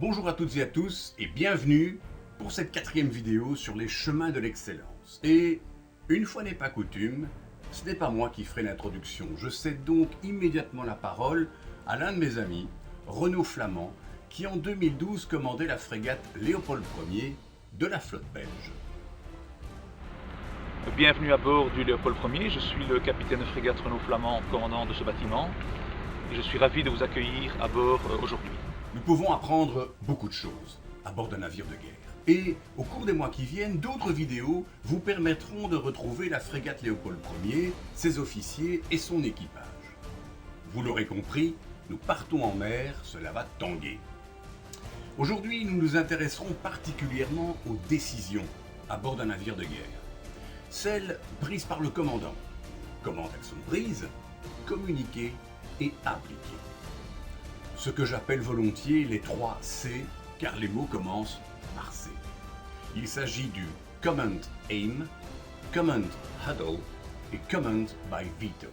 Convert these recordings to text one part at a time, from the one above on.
Bonjour à toutes et à tous et bienvenue pour cette 4e vidéo sur les chemins de l'excellence. Et une fois n'est pas coutume, ce n'est pas moi qui ferai l'introduction. Je cède donc immédiatement la parole à l'un de mes amis, Renaud Flamand, qui en 2012 commandait la frégate Léopold Ier de la flotte belge. Bienvenue à bord du Léopold Ier, je suis le capitaine de frégate Renaud Flamand, commandant de ce bâtiment, et je suis ravi de vous accueillir à bord aujourd'hui. Nous pouvons apprendre beaucoup de choses à bord d'un navire de guerre. Et au cours des mois qui viennent, d'autres vidéos vous permettront de retrouver la frégate Léopold Ier, ses officiers et son équipage. Vous l'aurez compris, nous partons en mer, cela va tanguer. Aujourd'hui, nous nous intéresserons particulièrement aux décisions à bord d'un navire de guerre. Celles prises par le commandant. Comment elles sont prises, communiquées et appliquées. Ce que j'appelle volontiers les 3 C, car les mots commencent par C. Il s'agit du Command Aim, Command Huddle et Command by Veto.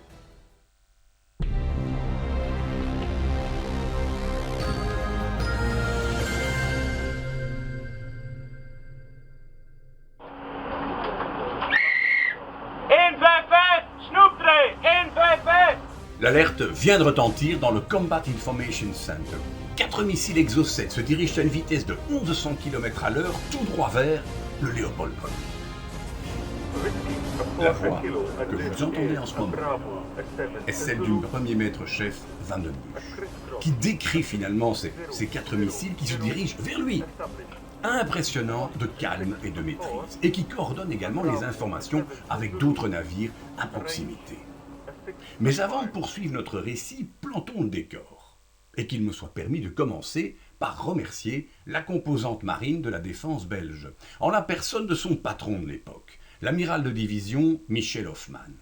L'alerte vient de retentir dans le Combat Information Center. 4 missiles Exocet se dirigent à une vitesse de 1100 km/h tout droit vers le Léopold Ier. La voix que vous entendez en ce moment est celle du premier maître-chef Van den Busch, qui décrit finalement ces 4 missiles qui se dirigent vers lui. Impressionnant de calme et de maîtrise, et qui coordonne également les informations avec d'autres navires à proximité. Mais avant de poursuivre notre récit, plantons le décor, et qu'il me soit permis de commencer par remercier la composante marine de la défense belge, en la personne de son patron de l'époque, l'amiral de division Michel Hoffmann.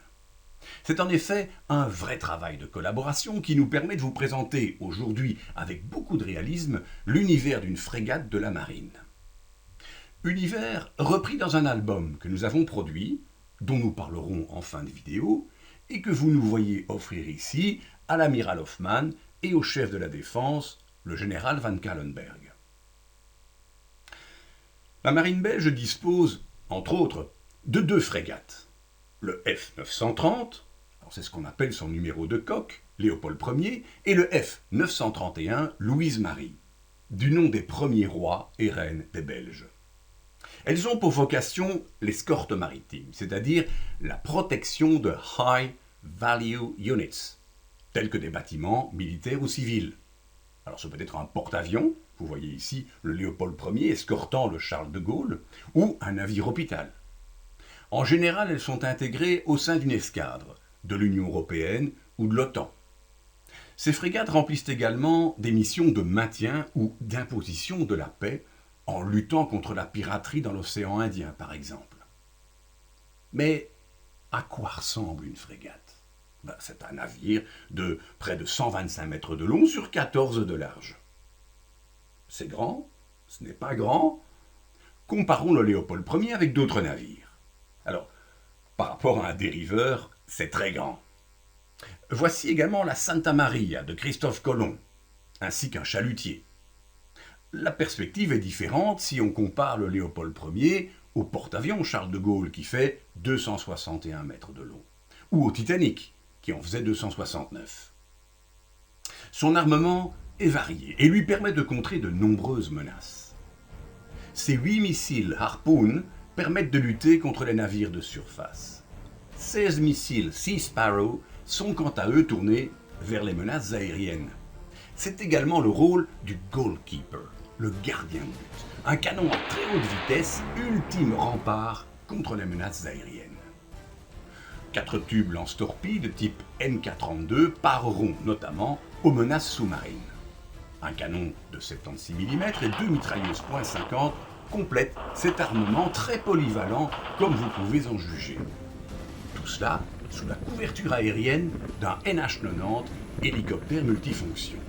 C'est en effet un vrai travail de collaboration qui nous permet de vous présenter aujourd'hui, avec beaucoup de réalisme, l'univers d'une frégate de la marine. Univers repris dans un album que nous avons produit, dont nous parlerons en fin de vidéo, et que vous nous voyez offrir ici à l'amiral Hoffmann et au chef de la défense, le général Van Calenberg. La marine belge dispose, entre autres, de 2 frégates. Le F930, c'est ce qu'on appelle son numéro de coque, Léopold Ier, et le F931, Louise-Marie, du nom des premiers rois et reines des Belges. Elles ont pour vocation l'escorte maritime, c'est-à-dire la protection de high value units, tels que des bâtiments militaires ou civils. Alors ce peut être un porte-avions, vous voyez ici le Léopold Ier escortant le Charles de Gaulle, ou un navire hôpital. En général, elles sont intégrées au sein d'une escadre, de l'Union européenne ou de l'OTAN. Ces frégates remplissent également des missions de maintien ou d'imposition de la paix, en luttant contre la piraterie dans l'océan Indien, par exemple. Mais à quoi ressemble une frégate ? C'est un navire de près de 125 mètres de long sur 14 de large. C'est grand ? Ce n'est pas grand ? Comparons le Léopold Ier avec d'autres navires. Alors, par rapport à un dériveur, c'est très grand. Voici également la Santa Maria de Christophe Colomb, ainsi qu'un chalutier. La perspective est différente si on compare le Léopold Ier au porte-avions Charles de Gaulle qui fait 261 mètres de long, ou au Titanic qui en faisait 269. Son armement est varié et lui permet de contrer de nombreuses menaces. Ses 8 missiles Harpoon permettent de lutter contre les navires de surface. 16 missiles Sea Sparrow sont quant à eux tournés vers les menaces aériennes. C'est également le rôle du goalkeeper, le gardien de but, un canon à très haute vitesse, ultime rempart contre les menaces aériennes. 4 tubes lance-torpilles type MK32 pareront notamment aux menaces sous-marines. Un canon de 76 mm et 2 mitrailleuses .50 complètent cet armement très polyvalent comme vous pouvez en juger. Tout cela sous la couverture aérienne d'un NH90 hélicoptère multifonction.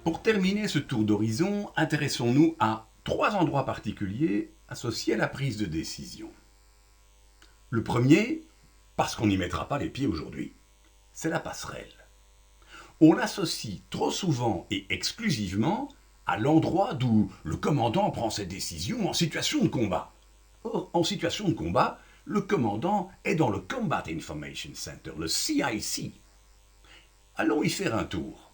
Pour terminer ce tour d'horizon, intéressons-nous à 3 endroits particuliers associés à la prise de décision. Le premier, parce qu'on n'y mettra pas les pieds aujourd'hui, c'est la passerelle. on l'associe trop souvent et exclusivement à l'endroit d'où le commandant prend ses décisions en situation de combat. Or, en situation de combat, le commandant est dans le Combat Information Center, le CIC. Allons y faire un tour.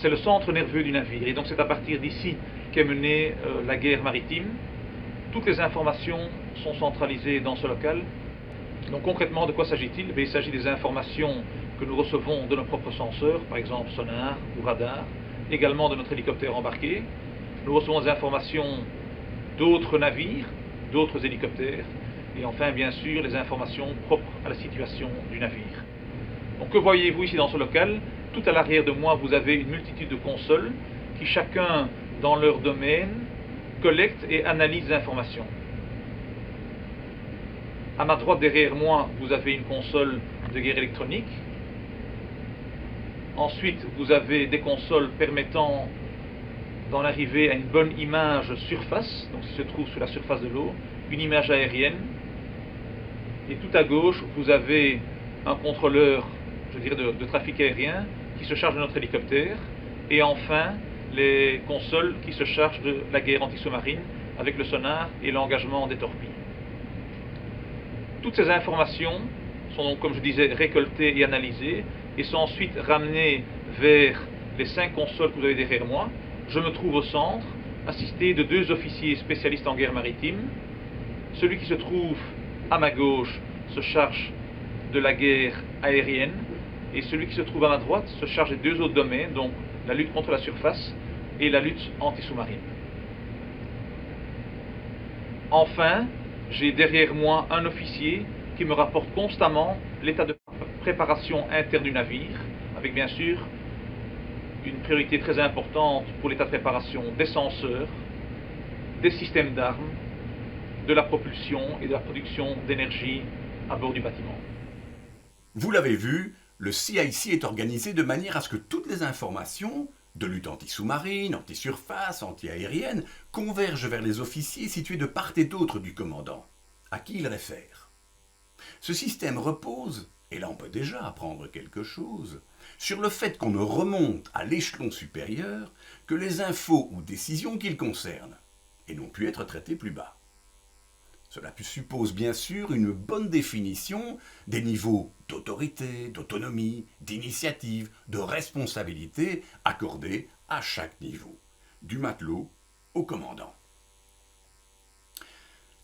C'est le centre nerveux du navire, et donc c'est à partir d'ici qu'est menée la guerre maritime. Toutes les informations sont centralisées dans ce local. Donc concrètement, de quoi s'agit-il? Il s'agit des informations que nous recevons de nos propres senseurs, par exemple sonar ou radar, également de notre hélicoptère embarqué. Nous recevons des informations d'autres navires, d'autres hélicoptères, et enfin, bien sûr, les informations propres à la situation du navire. Donc que voyez-vous ici dans ce local? Tout à l'arrière de moi, vous avez une multitude de consoles qui, chacun dans leur domaine, collectent et analysent les informations. À ma droite, derrière moi, vous avez une console de guerre électronique. Ensuite, vous avez des consoles permettant d'en arriver à une bonne image surface, donc qui se trouve sur la surface de l'eau, une image aérienne. Et tout à gauche, vous avez un contrôleur, je dirais, de trafic aérien qui se charge de notre hélicoptère. Et enfin, les consoles qui se chargent de la guerre anti-sous-marine avec le sonar et l'engagement des torpilles. Toutes ces informations sont donc, comme je disais, récoltées et analysées et sont ensuite ramenées vers les 5 consoles que vous avez derrière moi. Je me trouve au centre, assisté de 2 officiers spécialistes en guerre maritime. Celui qui se trouve à ma gauche se charge de la guerre aérienne et celui qui se trouve à ma droite se charge des 2 autres domaines, donc la lutte contre la surface et la lutte anti-sous-marine. Enfin, j'ai derrière moi un officier qui me rapporte constamment l'état de préparation interne du navire, avec bien sûr une priorité très importante pour l'état de préparation des senseurs, des systèmes d'armes, de la propulsion et de la production d'énergie à bord du bâtiment. Vous l'avez vu, le CIC est organisé de manière à ce que toutes les informations de lutte anti-sous-marine, anti-surface, anti-aérienne convergent vers les officiers situés de part et d'autre du commandant, à qui il réfère. Ce système repose, et là on peut déjà apprendre quelque chose, sur le fait qu'on ne remonte à l'échelon supérieur que les infos ou décisions qu'il concerne, et n'ont pu être traitées plus bas. Cela suppose bien sûr une bonne définition des niveaux d'autorité, d'autonomie, d'initiative, de responsabilité accordés à chaque niveau, du matelot au commandant.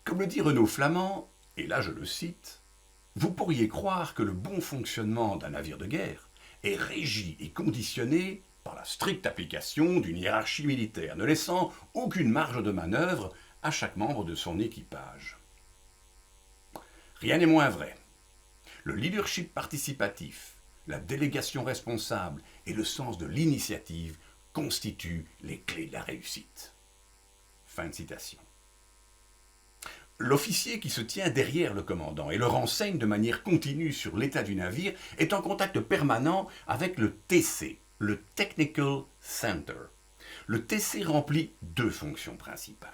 Comme le dit Renaud Flamand, et là je le cite, « Vous pourriez croire que le bon fonctionnement d'un navire de guerre est régi et conditionné par la stricte application d'une hiérarchie militaire, ne laissant aucune marge de manœuvre à chaque membre de son équipage. » Rien n'est moins vrai. Le leadership participatif, la délégation responsable et le sens de l'initiative constituent les clés de la réussite. Fin de citation. L'officier qui se tient derrière le commandant et le renseigne de manière continue sur l'état du navire est en contact permanent avec le TC, le Technical Center. Le TC remplit 2 fonctions principales.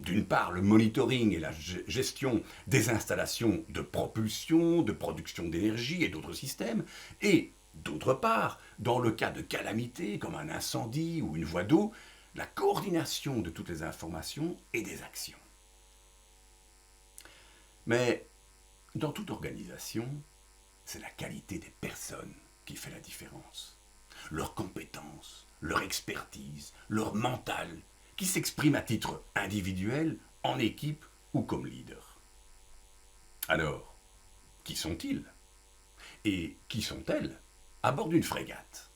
D'une part, le monitoring et la gestion des installations de propulsion, de production d'énergie et d'autres systèmes, et d'autre part, dans le cas de calamités comme un incendie ou une voie d'eau, la coordination de toutes les informations et des actions. Mais dans toute organisation, c'est la qualité des personnes qui fait la différence. Leurs compétences, leur expertise, leur mental, qui s'expriment à titre individuel, en équipe ou comme leader. Alors, qui sont-ils? Et qui sont-elles à bord d'une frégate?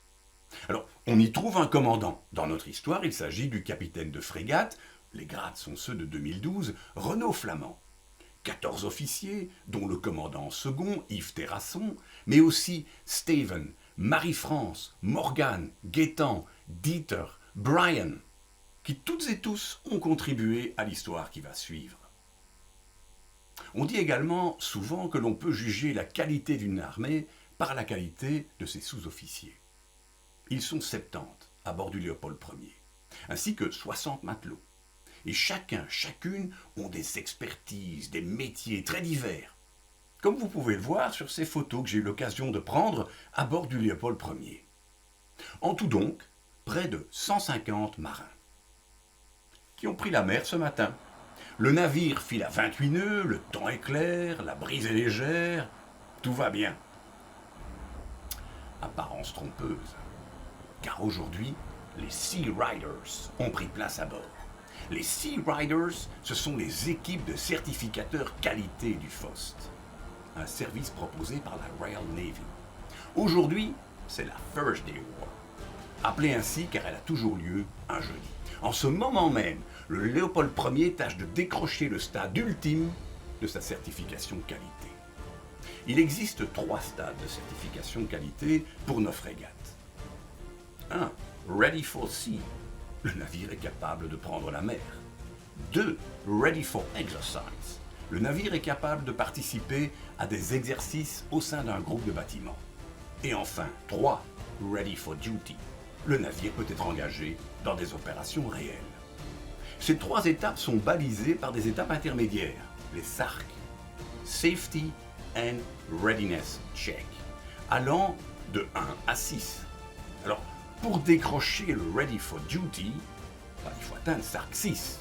Alors, on y trouve un commandant. Dans notre histoire, il s'agit du capitaine de frégate, les grades sont ceux de 2012, Renaud Flamand. 14 officiers, dont le commandant second, Yves Terrasson, mais aussi Steven, Marie-France, Morgane, Gaétan, Dieter, Brian, qui toutes et tous ont contribué à l'histoire qui va suivre. On dit également souvent que l'on peut juger la qualité d'une armée par la qualité de ses sous-officiers. Ils sont 70 à bord du Léopold Ier, ainsi que 60 matelots. Et chacune ont des expertises, des métiers très divers. comme vous pouvez le voir sur ces photos que j'ai eu l'occasion de prendre à bord du Léopold Ier. En tout donc, près de 150 marins qui ont pris la mer ce matin. Le navire file à 28 nœuds, le temps est clair, la brise est légère, tout va bien. Apparence trompeuse, car aujourd'hui, les Sea Riders ont pris place à bord. Les Sea Riders, ce sont les équipes de certificateurs qualité du FOST, un service proposé par la Royal Navy. Aujourd'hui, c'est la Thursday War, appelée ainsi car elle a toujours lieu un jeudi. En ce moment même, le Léopold Ier tâche de décrocher le stade ultime de sa certification qualité. Il existe 3 stades de certification qualité pour nos frégates. 1. Ready for sea. Le navire est capable de prendre la mer. 2. Ready for exercise. Le navire est capable de participer à des exercices au sein d'un groupe de bâtiments. Et enfin, 3. Ready for duty. Le navire peut être engagé dans des opérations réelles. Ces 3 étapes sont balisées par des étapes intermédiaires, les SARC, Safety and Readiness Check, allant de 1 à 6. Alors, pour décrocher le Ready for Duty, il faut atteindre SARC 6.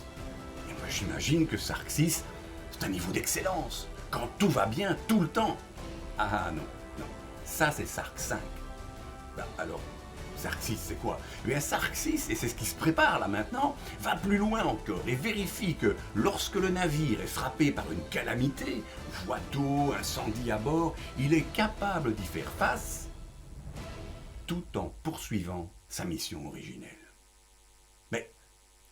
Et moi j'imagine que SARC 6, c'est un niveau d'excellence, quand tout va bien tout le temps. Ah non, ça c'est SARC 5. Alors, SARC 6 c'est quoi? Eh bien SARC 6, et c'est ce qui se prépare là maintenant, va plus loin encore et vérifie que lorsque le navire est frappé par une calamité, voie d'eau, incendie à bord, il est capable d'y faire face tout en poursuivant sa mission originelle. Mais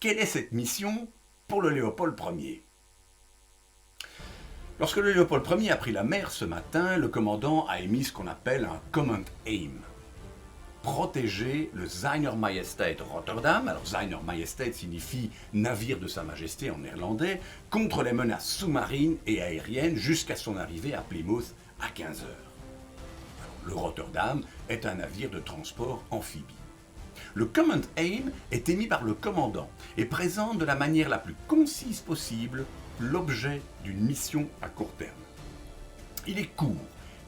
quelle est cette mission pour le Léopold Ier? Lorsque le Léopold Ier a pris la mer ce matin, le commandant a émis ce qu'on appelle un Command Aim. Protéger le Seiner Majesteit Rotterdam, alors Seiner Majesteit signifie navire de Sa Majesté en néerlandais, contre les menaces sous-marines et aériennes jusqu'à son arrivée à Plymouth à 15 heures. Le Rotterdam est un navire de transport amphibie. Le Command Aim est émis par le commandant et présente de la manière la plus concise possible l'objet d'une mission à court terme. Il est court,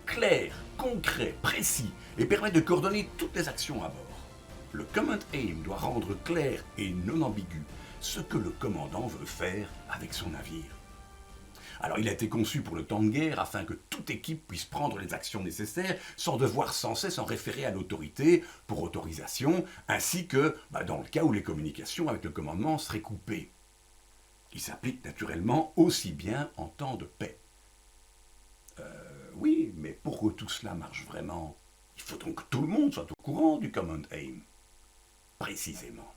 clair, concret, précis et permet de coordonner toutes les actions à bord. Le Command Aim doit rendre clair et non ambigu ce que le commandant veut faire avec son navire. Alors il a été conçu pour le temps de guerre afin que toute équipe puisse prendre les actions nécessaires sans devoir sans cesse en référer à l'autorité pour autorisation, ainsi que dans le cas où les communications avec le commandement seraient coupées. Il s'applique naturellement aussi bien en temps de paix. Oui, mais pour que tout cela marche vraiment, il faut donc que tout le monde soit au courant du Command Aim. Précisément.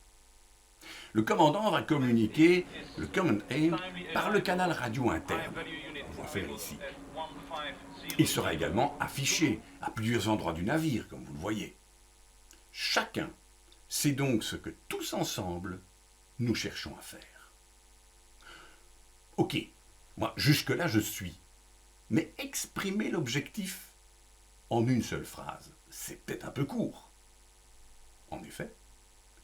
Le commandant va communiquer le Command Aim par le canal radio interne, qu'on voit faire ici. Il sera également affiché à plusieurs endroits du navire, comme vous le voyez. Chacun sait donc ce que tous ensemble, nous cherchons à faire. Ok, moi jusque-là je suis. Mais exprimer l'objectif en une seule phrase, c'est peut-être un peu court. En effet.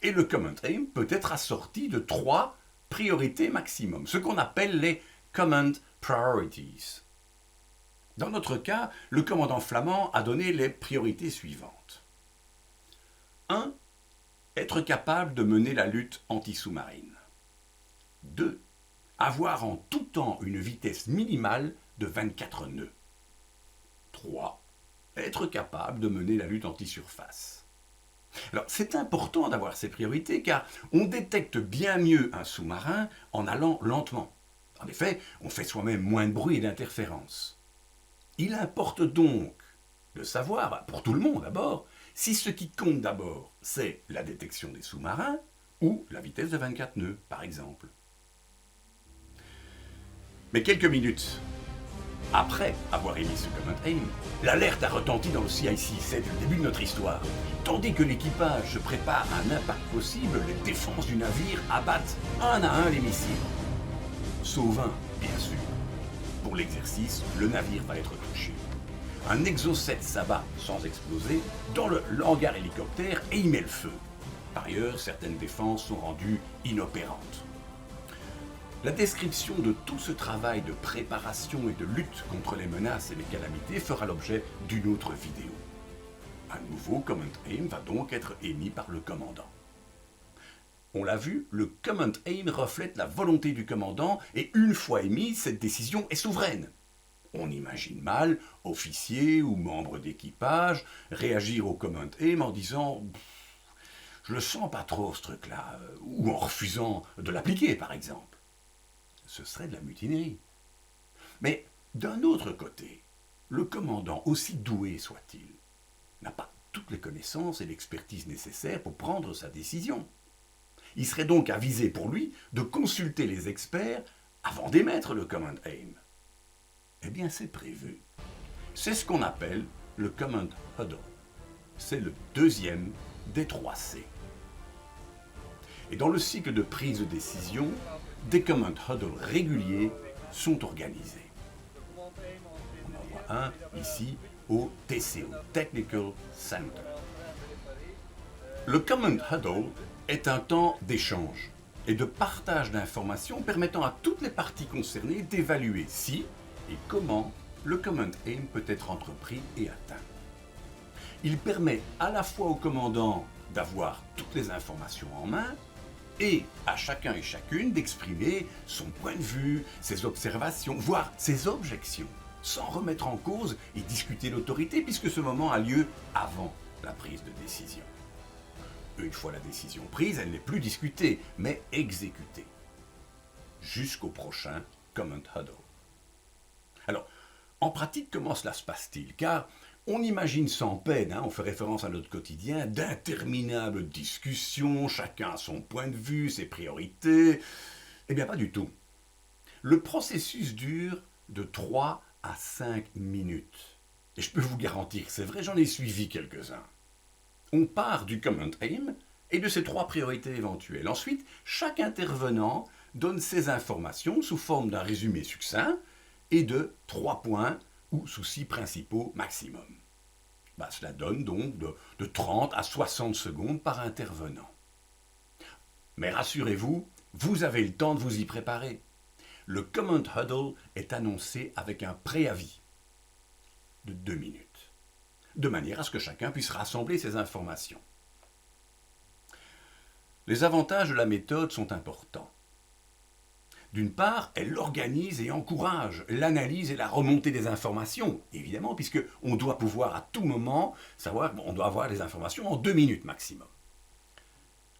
Et le Command Aim peut être assorti de 3 priorités maximum, ce qu'on appelle les Command Priorities. Dans notre cas, le commandant flamand a donné les priorités suivantes. 1. Être capable de mener la lutte anti-sous-marine. 2. Avoir en tout temps une vitesse minimale de 24 nœuds. 3. Être capable de mener la lutte anti-surface. Alors, c'est important d'avoir ces priorités car on détecte bien mieux un sous-marin en allant lentement. En effet, on fait soi-même moins de bruit et d'interférences. Il importe donc de savoir, pour tout le monde d'abord, si ce qui compte d'abord, c'est la détection des sous-marins ou la vitesse de 24 nœuds, par exemple. Mais quelques minutes après avoir émis ce Command Aim, l'alerte a retenti dans le CIC, c'est le début de notre histoire. Tandis que l'équipage se prépare à un impact possible, les défenses du navire abattent un à un les missiles. Sauf un, bien sûr. Pour l'exercice, le navire va être touché. Un Exocet s'abat, sans exploser, dans le hangar hélicoptère et y met le feu. Par ailleurs, certaines défenses sont rendues inopérantes. La description de tout ce travail de préparation et de lutte contre les menaces et les calamités fera l'objet d'une autre vidéo. Un nouveau Command Aim va donc être émis par le commandant. On l'a vu, le Command Aim reflète la volonté du commandant et une fois émise, cette décision est souveraine. On imagine mal, officier ou membre d'équipage, réagir au Command Aim en disant « je le sens pas trop ce truc-là » ou en refusant de l'appliquer par exemple. Ce serait de la mutinerie. Mais d'un autre côté, le commandant, aussi doué soit-il, n'a pas toutes les connaissances et l'expertise nécessaires pour prendre sa décision. Il serait donc avisé pour lui de consulter les experts avant d'émettre le Command Aim. Eh bien, c'est prévu. C'est ce qu'on appelle le Command Huddle. C'est le deuxième des 3 C. Et dans le cycle de prise de décision, des Command Huddle réguliers sont organisés. On en voit un ici au TCO, Technical Center. Le Command Huddle est un temps d'échange et de partage d'informations permettant à toutes les parties concernées d'évaluer si et comment le Command Aim peut être entrepris et atteint. Il permet à la fois au commandant d'avoir toutes les informations en main et à chacun et chacune d'exprimer son point de vue, ses observations, voire ses objections, sans remettre en cause et discuter l'autorité puisque ce moment a lieu avant la prise de décision. Une fois la décision prise, elle n'est plus discutée, mais exécutée. Jusqu'au prochain Command Huddle. Alors, en pratique, comment cela se passe-t-il? Car on imagine sans peine, on fait référence à notre quotidien, d'interminables discussions, chacun a son point de vue, ses priorités. Eh bien, pas du tout. Le processus dure de 3 à 5 minutes. Et je peux vous garantir que c'est vrai, j'en ai suivi quelques-uns. On part du Command Aim et de ses 3 priorités éventuelles. Ensuite, chaque intervenant donne ses informations sous forme d'un résumé succinct et de 3 points ou soucis principaux maximum. Cela donne donc de 30 à 60 secondes par intervenant. Mais rassurez-vous, vous avez le temps de vous y préparer. Le Command Huddle est annoncé avec un préavis de 2 minutes, de manière à ce que chacun puisse rassembler ses informations. Les avantages de la méthode sont importants. D'une part, elle organise et encourage l'analyse et la remontée des informations, évidemment, puisqu'on doit pouvoir à tout moment savoir, on doit avoir les informations en 2 minutes maximum.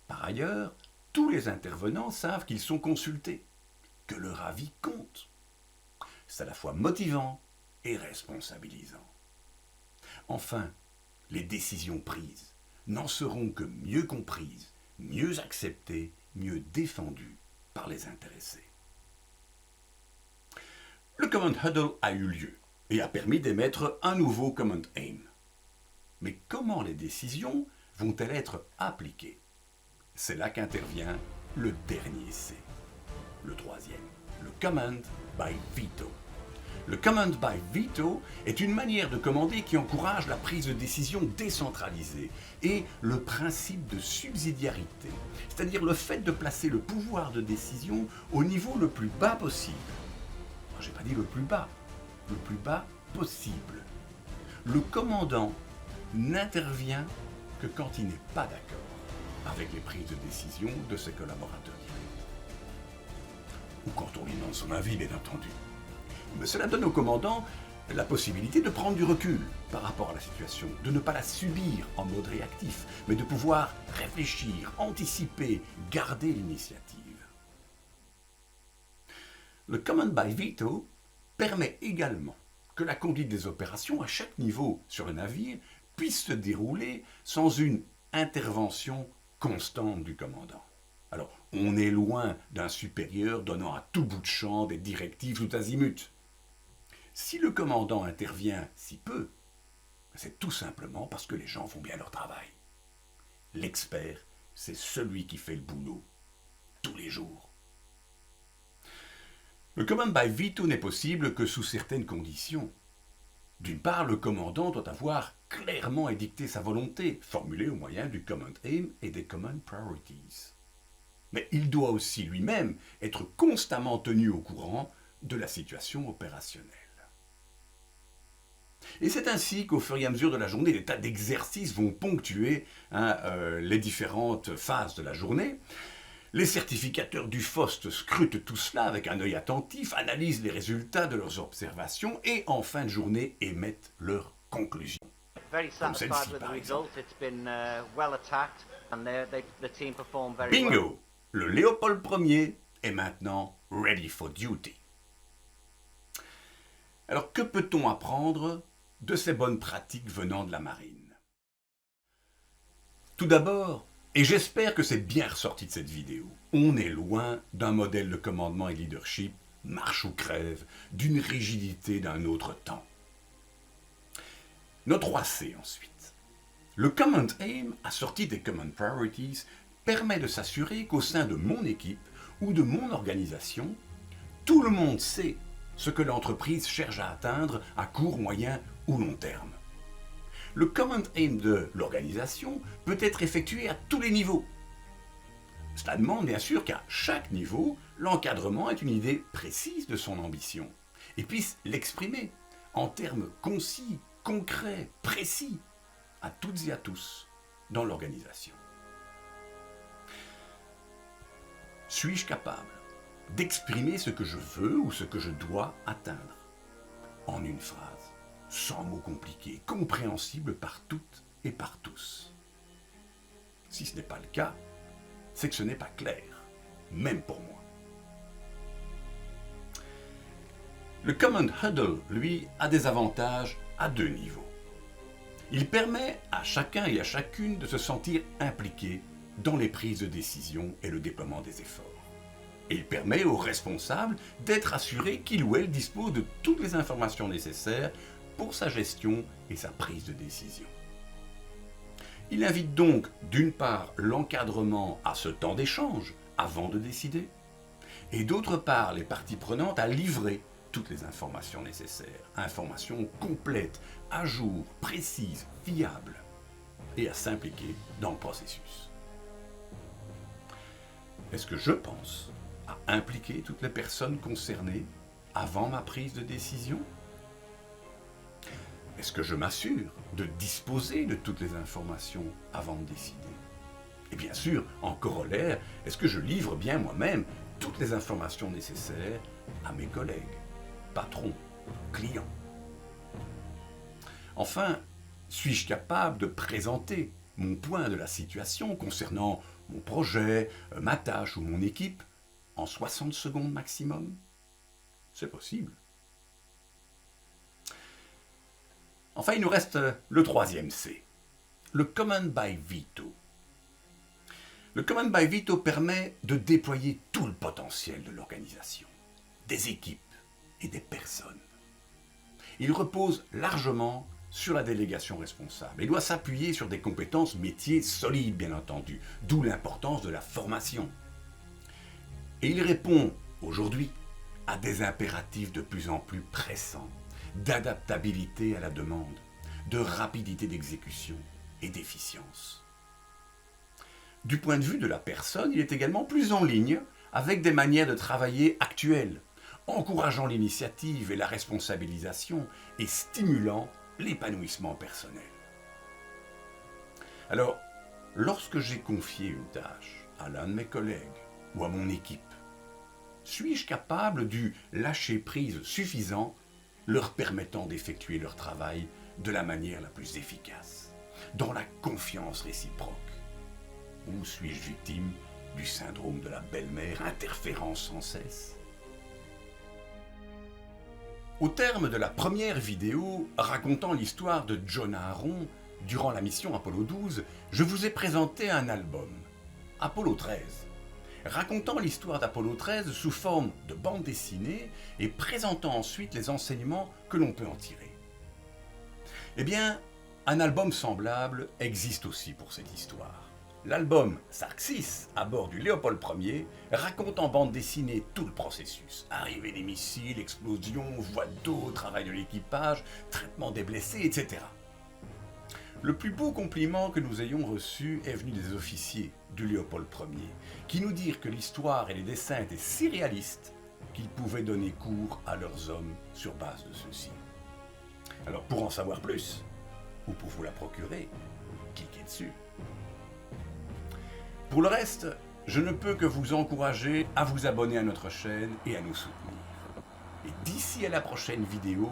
Par ailleurs, tous les intervenants savent qu'ils sont consultés, que leur avis compte. C'est à la fois motivant et responsabilisant. Enfin, les décisions prises n'en seront que mieux comprises, mieux acceptées, mieux défendues par les intéressés. Le Command Huddle a eu lieu et a permis d'émettre un nouveau Command Aim. Mais comment les décisions vont-elles être appliquées? C'est là qu'intervient le dernier C, le troisième, le Command by Veto. Le Command by Veto est une manière de commander qui encourage la prise de décision décentralisée et le principe de subsidiarité, c'est-à-dire le fait de placer le pouvoir de décision au niveau le plus bas possible. Je n'ai pas dit le plus bas possible. Le commandant n'intervient que quand il n'est pas d'accord avec les prises de décision de ses collaborateurs directs. Ou quand on lui demande son avis, bien entendu. Mais cela donne au commandant la possibilité de prendre du recul par rapport à la situation, de ne pas la subir en mode réactif, mais de pouvoir réfléchir, anticiper, garder l'initiative. Le Command by Veto permet également que la conduite des opérations à chaque niveau sur le navire puisse se dérouler sans une intervention constante du commandant. Alors, on est loin d'un supérieur donnant à tout bout de champ des directives tout azimut. Si le commandant intervient si peu, c'est tout simplement parce que les gens font bien leur travail. L'expert, c'est celui qui fait le boulot tous les jours. Le Command by Veto n'est possible que sous certaines conditions. D'une part, le commandant doit avoir clairement édicté sa volonté, formulée au moyen du Command Aim et des Command Priorities. Mais il doit aussi lui-même être constamment tenu au courant de la situation opérationnelle. Et c'est ainsi qu'au fur et à mesure de la journée, des tas d'exercices vont ponctuer les différentes phases de la journée. Les certificateurs du FOST scrutent tout cela avec un œil attentif, analysent les résultats de leurs observations et en fin de journée émettent leurs conclusions. Bingo! Le Léopold Ier est maintenant ready for duty. Alors que peut-on apprendre de ces bonnes pratiques venant de la marine? Tout d'abord, et j'espère que c'est bien ressorti de cette vidéo, on est loin d'un modèle de commandement et de leadership marche ou crève, d'une rigidité d'un autre temps. Notre 3C ensuite. Le Common Aim, assorti des Common Priorities, permet de s'assurer qu'au sein de mon équipe ou de mon organisation, tout le monde sait ce que l'entreprise cherche à atteindre à court, moyen ou long terme. Le Common Aim de l'organisation peut être effectué à tous les niveaux. Cela demande bien sûr qu'à chaque niveau, l'encadrement ait une idée précise de son ambition et puisse l'exprimer en termes concis, concrets, précis, à toutes et à tous dans l'organisation. Suis-je capable d'exprimer ce que je veux ou ce que je dois atteindre en une phrase, sans mots compliqués, compréhensible par toutes et par tous? Si ce n'est pas le cas, c'est que ce n'est pas clair, même pour moi. Le Common Huddle, lui, a des avantages à deux niveaux. Il permet à chacun et à chacune de se sentir impliqué dans les prises de décision et le déploiement des efforts. Et il permet aux responsables d'être assurés qu'il ou elle dispose de toutes les informations nécessaires pour sa gestion et sa prise de décision. Il invite donc d'une part l'encadrement à ce temps d'échange avant de décider, et d'autre part les parties prenantes à livrer toutes les informations nécessaires, informations complètes, à jour, précises, fiables, et à s'impliquer dans le processus. Est-ce que je pense à impliquer toutes les personnes concernées avant ma prise de décision? Est-ce que je m'assure de disposer de toutes les informations avant de décider? Et bien sûr, en corollaire, est-ce que je livre bien moi-même toutes les informations nécessaires à mes collègues, patrons, clients? Enfin, suis-je capable de présenter mon point de la situation concernant mon projet, ma tâche ou mon équipe en 60 secondes maximum? C'est possible. Enfin, il nous reste le troisième C, le Command by Veto. Le Command by Veto permet de déployer tout le potentiel de l'organisation, des équipes et des personnes. Il repose largement sur la délégation responsable et doit s'appuyer sur des compétences métiers solides, bien entendu, d'où l'importance de la formation. Et il répond aujourd'hui à des impératifs de plus en plus pressants, d'adaptabilité à la demande, de rapidité d'exécution et d'efficience. Du point de vue de la personne, il est également plus en ligne avec des manières de travailler actuelles, encourageant l'initiative et la responsabilisation et stimulant l'épanouissement personnel. Alors, lorsque j'ai confié une tâche à l'un de mes collègues ou à mon équipe, suis-je capable du lâcher-prise suffisant leur permettant d'effectuer leur travail de la manière la plus efficace, dans la confiance réciproque? Ou suis-je victime du syndrome de la belle-mère interférant sans cesse? Au terme de la première vidéo racontant l'histoire de John Aaron durant la mission Apollo 12, je vous ai présenté un album, Apollo 13, racontant l'histoire d'Apollo 13 sous forme de bande dessinée et présentant ensuite les enseignements que l'on peut en tirer. Eh bien, un album semblable existe aussi pour cette histoire. L'album Xerxes, à bord du Léopold Ier, raconte en bande dessinée tout le processus. Arrivée des missiles, explosion, voie d'eau, travail de l'équipage, traitement des blessés, etc. Le plus beau compliment que nous ayons reçu est venu des officiers du Léopold Ier, qui nous dirent que l'histoire et les dessins étaient si réalistes qu'ils pouvaient donner cours à leurs hommes sur base de ceux-ci. Alors pour en savoir plus, ou pour vous la procurer, cliquez dessus. Pour le reste, je ne peux que vous encourager à vous abonner à notre chaîne et à nous soutenir. Et d'ici à la prochaine vidéo,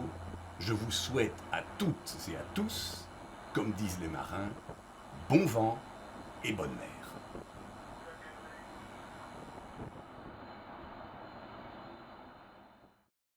je vous souhaite à toutes et à tous, comme disent les marins, bon vent et bonne mer.